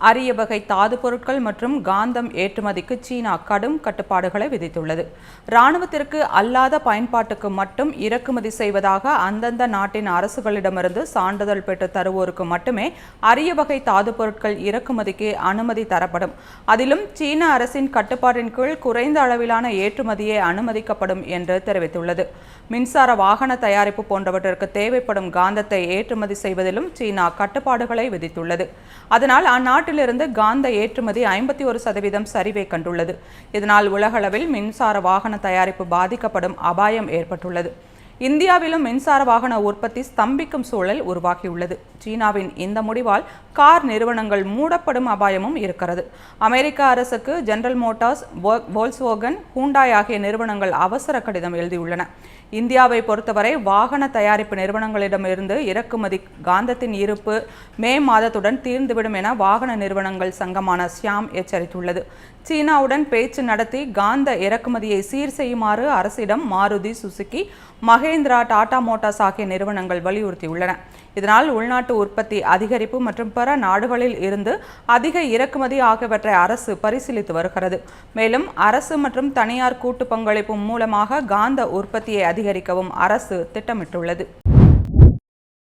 அரிய வகை தாது பொருட்கள் மற்றும் காந்தம் ஏற்றுமதிக்கு சீனா கடும் கட்டுப்பாடுகளை விதித்துள்ளது. இராணுவத்திற்கு அல்லாத பயன்பாட்டுக்கு மட்டும் இறக்குமதி செய்வதாக அந்தந்த நாட்டின் அரசுகளிடமிருந்து சான்றிதழ் பெற்று தருவோருக்கு மட்டுமே அரிய வகை தாது பொருட்கள் இறக்குமதிக்கு அனுமதி தரப்படும். அதிலும் சீன அரசின் கட்டுப்பாட்டின் கீழ் குறைந்த அளவிலான ஏற்றுமதியே அனுமதிக்கப்படும் என்று தெரிவித்துள்ளது. மின்சார வாகன தயாரிப்பு போன்றவற்றிற்கு தேவைப்படும் காந்தத்தை ஏற்றுமதி செய்வதிலும் சீனா கட்டுப்பாடுகளை விதித்துள்ளது. அதனால் அந்நாட்டிலிருந்து காந்த ஏற்றுமதி 51% சரிவை கண்டுள்ளது. இதனால் உலகளவில் மின்சார வாகன தயாரிப்பு பாதிக்கப்படும் அபாயம் ஏற்பட்டுள்ளது. இந்தியாவிலும் மின்சார வாகன உற்பத்தி ஸ்தம்பிக்கும் சூழல் உருவாகியுள்ளது. சீனாவின் இந்த முடிவால் கார் நிறுவனங்கள் மூடப்படும் அபாயமும் இருக்கிறது. அமெரிக்க அரசுக்கு ஜெனரல் மோட்டார்ஸ், வோல்க்ஸ்வாகன், ஹூண்டாய் ஆகிய நிறுவனங்கள் அவசர கடிதம் எழுதியுள்ளன. இந்தியாவை பொறுத்தவரை வாகன தயாரிப்பு நிறுவனங்களிடமிருந்து இறக்குமதி காந்தத்தின் இருப்பு மே மாதத்துடன் தீர்ந்துவிடும் என வாகன நிறுவனங்கள் சங்கமான சியாம் எச்சரித்துள்ளது. சீனாவுடன் பேச்சு நடத்தி காந்த இறக்குமதியை சீர் செய்யுமாறு அரசிடம் மாருதி சுசுகி, மகேந்திரா, டாடா மோட்டார்ஸ் ஆகிய நிறுவனங்கள் வலியுறுத்தியுள்ளன. இதனால் உள்நாட்டு உற்பத்தி அதிகரிப்பு மற்றும் பிற நாடுகளில் இருந்து அதிக இறக்குமதி ஆகியவற்றை அரசு பரிசீலித்து வருகிறது. மேலும் அரசு மற்றும் தனியார் கூட்டு பங்களிப்பு மூலமாக காந்த உற்பத்தியை அதிகரிக்கவும் அரசு திட்டமிட்டுள்ளது.